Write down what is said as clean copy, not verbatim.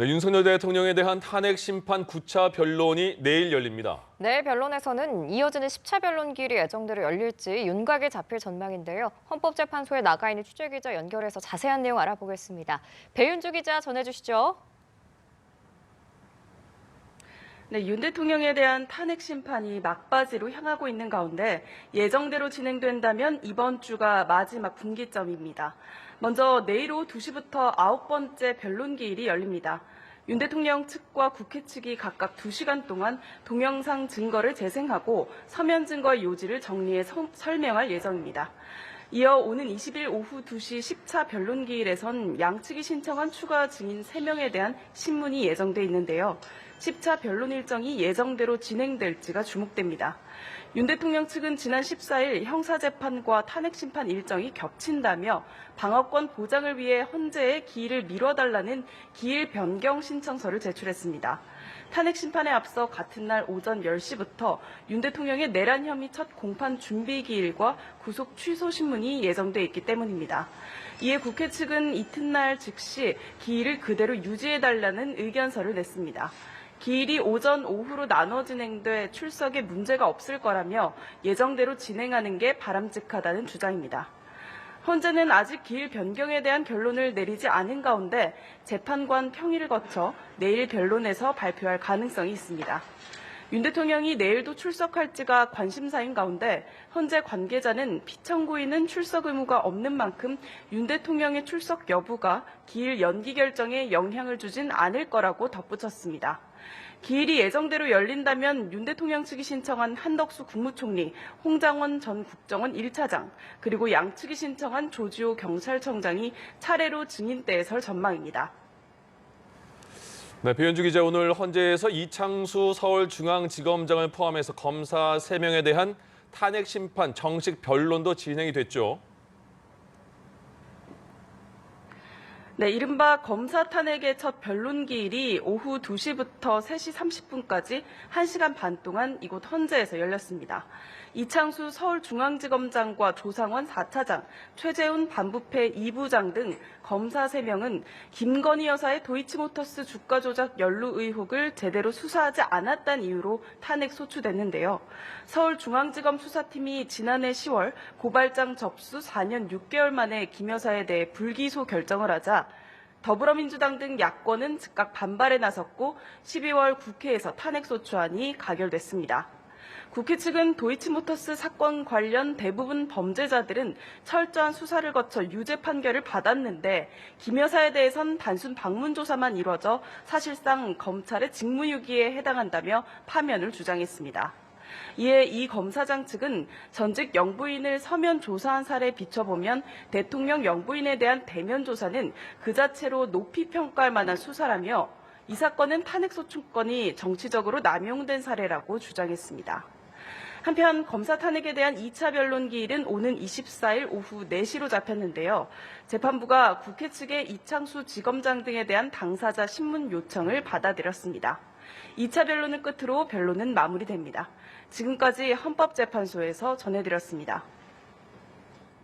네, 윤석열 대통령에 대한 탄핵 심판 9차 변론이 내일 열립니다. 내일 변론에서는 이어지는 10차 변론 기일이 예정대로 열릴지 윤곽에 잡힐 전망인데요. 헌법재판소에 나가 있는 취재기자 연결해서 자세한 내용 알아보겠습니다. 배윤주 기자 전해주시죠. 네, 윤 대통령에 대한 탄핵 심판이 막바지로 향하고 있는 가운데 예정대로 진행된다면 이번 주가 마지막 분기점입니다. 먼저 내일 오후 2시부터 9번째 변론 기일이 열립니다. 윤 대통령 측과 국회 측이 각각 2시간 동안 동영상 증거를 재생하고 서면 증거의 요지를 정리해 설명할 예정입니다. 이어 오는 20일 오후 2시 10차 변론 기일에선 양측이 신청한 추가 증인 3명에 대한 신문이 예정돼 있는데요. 10차 변론 일정이 예정대로 진행될지가 주목됩니다. 윤 대통령 측은 지난 14일 형사재판과 탄핵심판 일정이 겹친다며 방어권 보장을 위해 헌재에 기일을 미뤄달라는 기일 변경 신청서를 제출했습니다. 탄핵심판에 앞서 같은 날 오전 10시부터 윤 대통령의 내란 혐의 첫 공판 준비 기일과 구속 취소 신문이 예정돼 있기 때문입니다. 이에 국회 측은 이튿날 즉시 기일을 그대로 유지해달라는 의견서를 냈습니다. 기일이 오전, 오후로 나눠 진행돼 출석에 문제가 없을 거라며 예정대로 진행하는 게 바람직하다는 주장입니다. 헌재는 아직 기일 변경에 대한 결론을 내리지 않은 가운데 재판관 평의를 거쳐 내일 변론에서 발표할 가능성이 있습니다. 윤 대통령이 내일도 출석할지가 관심사인 가운데 헌재 관계자는 피청구인은 출석 의무가 없는 만큼 윤 대통령의 출석 여부가 기일 연기 결정에 영향을 주진 않을 거라고 덧붙였습니다. 기일이 예정대로 열린다면 윤 대통령 측이 신청한 한덕수 국무총리, 홍장원 전 국정원 1차장, 그리고 양측이 신청한 조지호 경찰청장이 차례로 증인대에 설 전망입니다. 네, 배윤주 기자, 오늘 헌재에서 이창수 서울중앙지검장을 포함해서 검사 3명에 대한 탄핵 심판 정식 변론도 진행이 됐죠. 네, 이른바 검사 탄핵의 첫 변론 기일이 오후 2시부터 3시 30분까지 1시간 반 동안 이곳 헌재에서 열렸습니다. 이창수 서울중앙지검장과 조상원 4차장, 최재훈 반부패 2부장 등 검사 3명은 김건희 여사의 도이치모터스 주가 조작 연루 의혹을 제대로 수사하지 않았다는 이유로 탄핵 소추됐는데요. 서울중앙지검 수사팀이 지난해 10월 고발장 접수 4년 6개월 만에 김 여사에 대해 불기소 결정을 하자 더불어민주당 등 야권은 즉각 반발에 나섰고 12월 국회에서 탄핵소추안이 가결됐습니다. 국회 측은 도이치모터스 사건 관련 대부분 범죄자들은 철저한 수사를 거쳐 유죄 판결을 받았는데 김 여사에 대해선 단순 방문 조사만 이뤄져 사실상 검찰의 직무유기에 해당한다며 파면을 주장했습니다. 이에 이 검사장 측은 전직 영부인을 서면 조사한 사례에 비춰보면 대통령 영부인에 대한 대면 조사는 그 자체로 높이 평가할 만한 수사라며 이 사건은 탄핵소추권이 정치적으로 남용된 사례라고 주장했습니다. 한편 검사 탄핵에 대한 2차 변론 기일은 오는 24일 오후 4시로 잡혔는데요. 재판부가 국회 측의 이창수 지검장 등에 대한 당사자 신문 요청을 받아들였습니다. 2차 변론을 끝으로 변론은 마무리됩니다. 지금까지 헌법재판소에서 전해드렸습니다.